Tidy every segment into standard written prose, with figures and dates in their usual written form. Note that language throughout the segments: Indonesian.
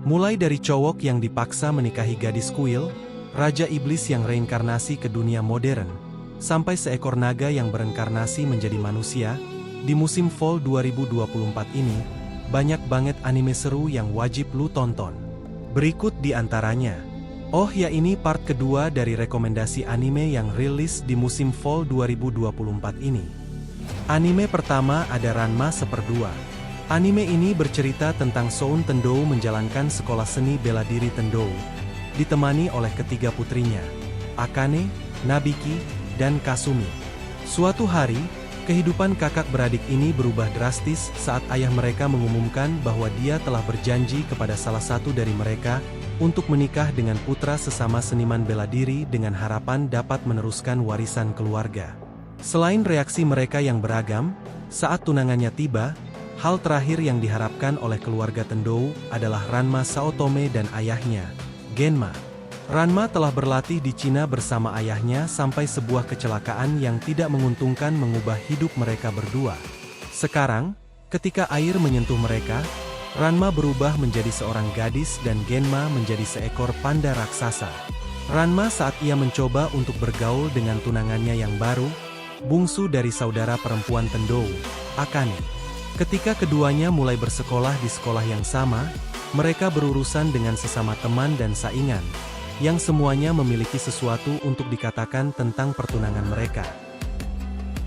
Mulai dari cowok yang dipaksa menikahi gadis kuil, raja iblis yang reinkarnasi ke dunia modern, sampai seekor naga yang berenkarnasi menjadi manusia, di musim Fall 2024 ini, banyak banget anime seru yang wajib lu tonton. Berikut di antaranya. Oh ya, ini part kedua dari rekomendasi anime yang rilis di musim Fall 2024 ini. Anime pertama ada Ranma Seperdua. Anime ini bercerita tentang Soun Tendou menjalankan sekolah seni bela diri Tendou, ditemani oleh ketiga putrinya, Akane, Nabiki, dan Kasumi. Suatu hari, kehidupan kakak beradik ini berubah drastis saat ayah mereka mengumumkan bahwa dia telah berjanji kepada salah satu dari mereka untuk menikah dengan putra sesama seniman bela diri dengan harapan dapat meneruskan warisan keluarga. Selain reaksi mereka yang beragam, saat tunangannya tiba, hal terakhir yang diharapkan oleh keluarga Tendou adalah Ranma Saotome dan ayahnya, Genma. Ranma telah berlatih di Cina bersama ayahnya sampai sebuah kecelakaan yang tidak menguntungkan mengubah hidup mereka berdua. Sekarang, ketika air menyentuh mereka, Ranma berubah menjadi seorang gadis dan Genma menjadi seekor panda raksasa. Ranma saat ia mencoba untuk bergaul dengan tunangannya yang baru, bungsu dari saudara perempuan Tendou, Akane. Ketika keduanya mulai bersekolah di sekolah yang sama, mereka berurusan dengan sesama teman dan saingan, yang semuanya memiliki sesuatu untuk dikatakan tentang pertunangan mereka.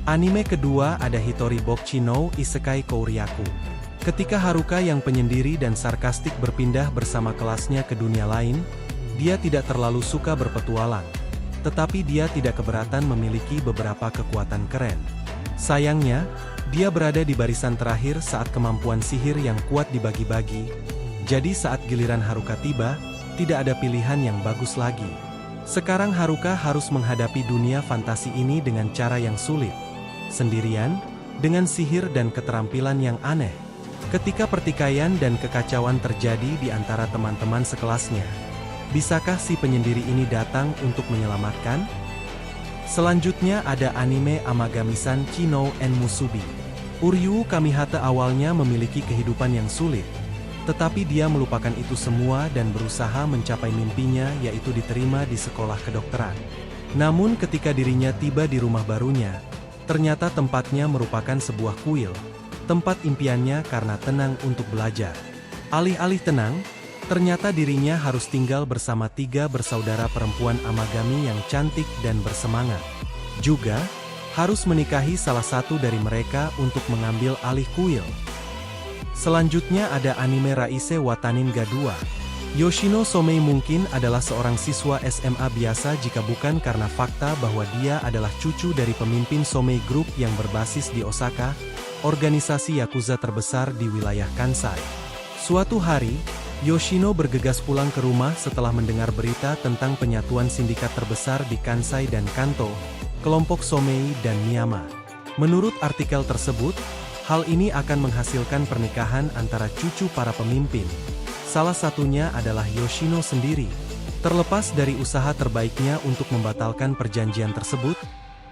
Anime kedua ada Hitori Bokchi no Isekai Kouryaku. Ketika Haruka yang penyendiri dan sarkastik berpindah bersama kelasnya ke dunia lain, dia tidak terlalu suka berpetualang. Tetapi dia tidak keberatan memiliki beberapa kekuatan keren. Sayangnya, dia berada di barisan terakhir saat kemampuan sihir yang kuat dibagi-bagi. Jadi saat giliran Haruka tiba, tidak ada pilihan yang bagus lagi. Sekarang Haruka harus menghadapi dunia fantasi ini dengan cara yang sulit. Sendirian, dengan sihir dan keterampilan yang aneh. Ketika pertikaian dan kekacauan terjadi di antara teman-teman sekelasnya, bisakah si penyendiri ini datang untuk menyelamatkan? Selanjutnya ada anime Amagami-san Chino en Musubi. Uryu Kamihata awalnya memiliki kehidupan yang sulit, tetapi dia melupakan itu semua dan berusaha mencapai mimpinya, yaitu diterima di sekolah kedokteran. Namun ketika dirinya tiba di rumah barunya, ternyata tempatnya merupakan sebuah kuil, tempat impiannya karena tenang untuk belajar. Alih-alih tenang, ternyata dirinya harus tinggal bersama tiga bersaudara perempuan Amagami yang cantik dan bersemangat. Juga, harus menikahi salah satu dari mereka untuk mengambil alih kuil. Selanjutnya ada anime Raise Watanin ga 2. Yoshino Somei mungkin adalah seorang siswa SMA biasa jika bukan karena fakta bahwa dia adalah cucu dari pemimpin Somei Group yang berbasis di Osaka, organisasi Yakuza terbesar di wilayah Kansai. Suatu hari, Yoshino bergegas pulang ke rumah setelah mendengar berita tentang penyatuan sindikat terbesar di Kansai dan Kanto, kelompok Somei dan Miyama. Menurut artikel tersebut, hal ini akan menghasilkan pernikahan antara cucu para pemimpin. Salah satunya adalah Yoshino sendiri. Terlepas dari usaha terbaiknya untuk membatalkan perjanjian tersebut,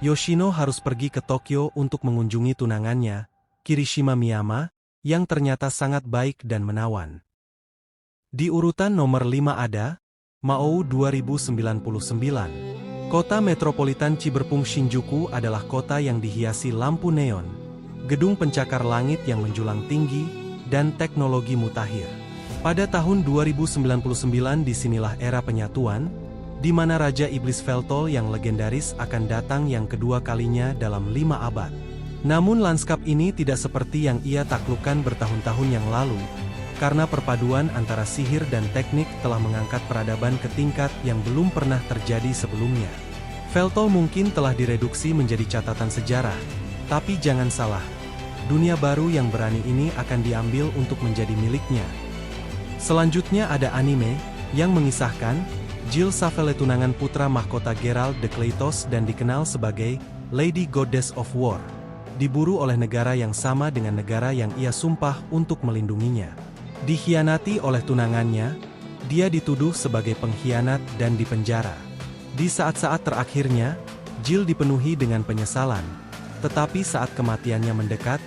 Yoshino harus pergi ke Tokyo untuk mengunjungi tunangannya, Kirishima Miyama, yang ternyata sangat baik dan menawan. Di urutan nomor 5 ada Mao 2099. Kota metropolitan Cyberpunk Shinjuku adalah kota yang dihiasi lampu neon, gedung pencakar langit yang menjulang tinggi, dan teknologi mutakhir. Pada tahun 2099 disinilah era penyatuan, di mana Raja Iblis Veltol yang legendaris akan datang yang kedua kalinya dalam 5 abad. Namun lanskap ini tidak seperti yang ia taklukkan bertahun-tahun yang lalu, karena perpaduan antara sihir dan teknik telah mengangkat peradaban ke tingkat yang belum pernah terjadi sebelumnya. Veltol mungkin telah direduksi menjadi catatan sejarah, tapi jangan salah, dunia baru yang berani ini akan diambil untuk menjadi miliknya. Selanjutnya ada anime, yang mengisahkan, Jill Savelle tunangan putra mahkota Geralt de Kleitos dan dikenal sebagai Lady Goddess of War, diburu oleh negara yang sama dengan negara yang ia sumpah untuk melindunginya. Dikhianati oleh tunangannya, dia dituduh sebagai pengkhianat dan dipenjara. Di saat-saat terakhirnya, Jill dipenuhi dengan penyesalan, tetapi saat kematiannya mendekat,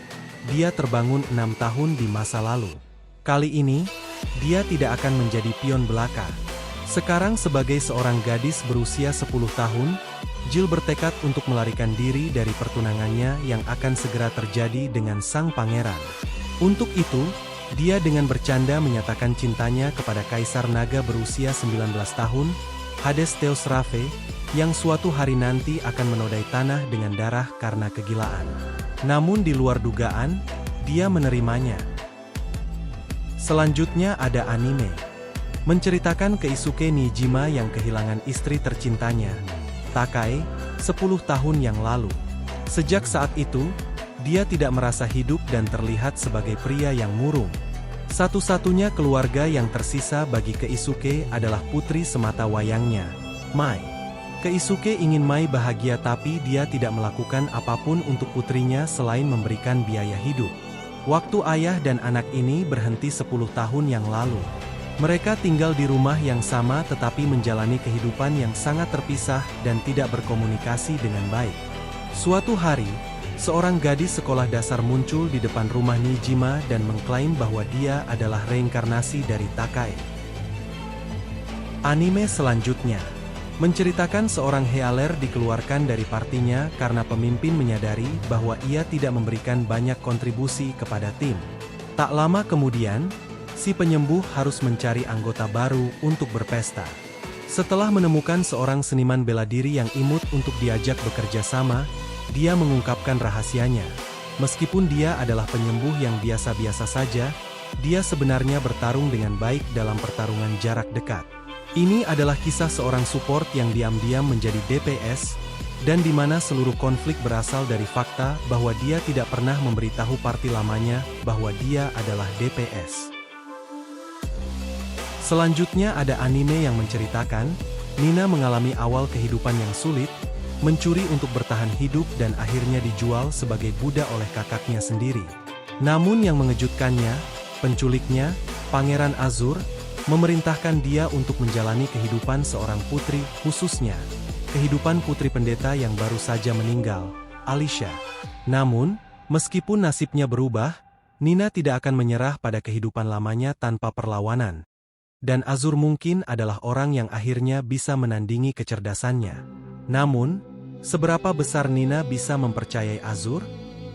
dia terbangun 6 tahun di masa lalu. Kali ini, dia tidak akan menjadi pion belaka. Sekarang sebagai seorang gadis berusia 10 tahun, Jill bertekad untuk melarikan diri dari pertunangannya yang akan segera terjadi dengan sang pangeran. Untuk itu, dia dengan bercanda menyatakan cintanya kepada Kaisar Naga berusia 19 tahun, Hades Theos Raphe, yang suatu hari nanti akan menodai tanah dengan darah karena kegilaan. Namun di luar dugaan, dia menerimanya. Selanjutnya ada anime. Menceritakan Keisuke Niijima yang kehilangan istri tercintanya, Takae, 10 tahun yang lalu. Sejak saat itu, dia tidak merasa hidup dan terlihat sebagai pria yang murung. Satu-satunya keluarga yang tersisa bagi Keisuke adalah putri semata wayangnya, Mai. Keisuke ingin Mai bahagia tapi dia tidak melakukan apapun untuk putrinya selain memberikan biaya hidup. Waktu ayah dan anak ini berhenti 10 tahun yang lalu. Mereka tinggal di rumah yang sama tetapi menjalani kehidupan yang sangat terpisah dan tidak berkomunikasi dengan baik. Suatu hari, seorang gadis sekolah dasar muncul di depan rumah Niijima dan mengklaim bahwa dia adalah reinkarnasi dari Takae. Anime selanjutnya menceritakan seorang healer dikeluarkan dari partinya karena pemimpin menyadari bahwa ia tidak memberikan banyak kontribusi kepada tim. Tak lama kemudian, si penyembuh harus mencari anggota baru untuk berpesta. Setelah menemukan seorang seniman bela diri yang imut untuk diajak bekerja sama, dia mengungkapkan rahasianya. Meskipun dia adalah penyembuh yang biasa-biasa saja, dia sebenarnya bertarung dengan baik dalam pertarungan jarak dekat. Ini adalah kisah seorang support yang diam-diam menjadi DPS, dan di mana seluruh konflik berasal dari fakta bahwa dia tidak pernah memberitahu parti lamanya bahwa dia adalah DPS. Selanjutnya ada anime yang menceritakan, Nina mengalami awal kehidupan yang sulit, mencuri untuk bertahan hidup dan akhirnya dijual sebagai budak oleh kakaknya sendiri. Namun yang mengejutkannya, penculiknya, Pangeran Azur, memerintahkan dia untuk menjalani kehidupan seorang putri, khususnya kehidupan putri pendeta yang baru saja meninggal, Alicia. Namun, meskipun nasibnya berubah, Nina tidak akan menyerah pada kehidupan lamanya tanpa perlawanan. Dan Azur mungkin adalah orang yang akhirnya bisa menandingi kecerdasannya. Namun, seberapa besar Nina bisa mempercayai Azur?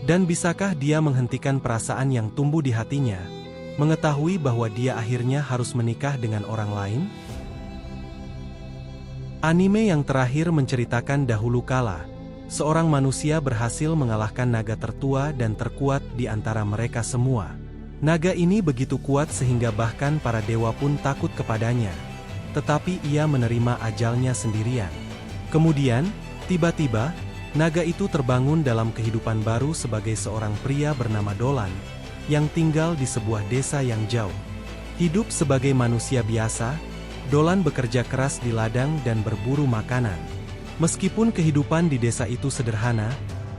Dan bisakah dia menghentikan perasaan yang tumbuh di hatinya, mengetahui bahwa dia akhirnya harus menikah dengan orang lain? Anime yang terakhir menceritakan dahulu kala, seorang manusia berhasil mengalahkan naga tertua dan terkuat di antara mereka semua. Naga ini begitu kuat sehingga bahkan para dewa pun takut kepadanya. Tetapi ia menerima ajalnya sendirian. Kemudian, tiba-tiba, naga itu terbangun dalam kehidupan baru sebagai seorang pria bernama Dolan, yang tinggal di sebuah desa yang jauh. Hidup sebagai manusia biasa, Dolan bekerja keras di ladang dan berburu makanan. Meskipun kehidupan di desa itu sederhana,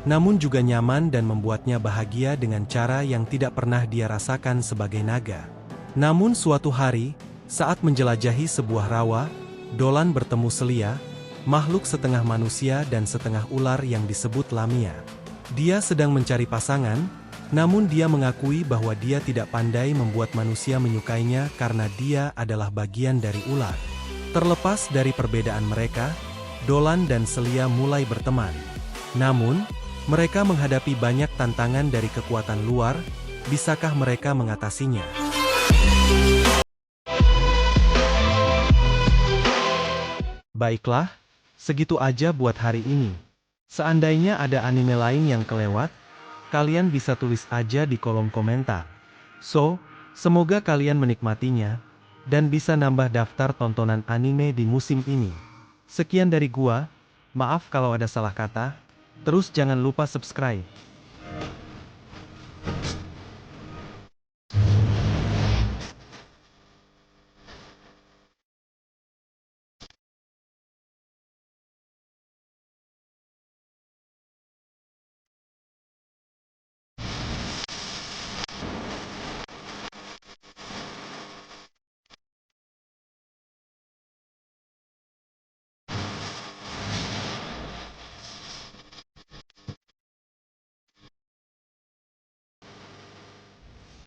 namun juga nyaman dan membuatnya bahagia dengan cara yang tidak pernah dia rasakan sebagai naga. Namun suatu hari, saat menjelajahi sebuah rawa, Dolan bertemu Selia, makhluk setengah manusia dan setengah ular yang disebut Lamia. Dia sedang mencari pasangan, namun dia mengakui bahwa dia tidak pandai membuat manusia menyukainya karena dia adalah bagian dari ular. Terlepas dari perbedaan mereka, Dolan dan Selia mulai berteman. Namun, mereka menghadapi banyak tantangan dari kekuatan luar, bisakah mereka mengatasinya? Baiklah, segitu aja buat hari ini. Seandainya ada anime lain yang kelewat, kalian bisa tulis aja di kolom komentar. So, semoga kalian menikmatinya, dan bisa nambah daftar tontonan anime di musim ini. Sekian dari gua, maaf kalau ada salah kata, terus jangan lupa subscribe.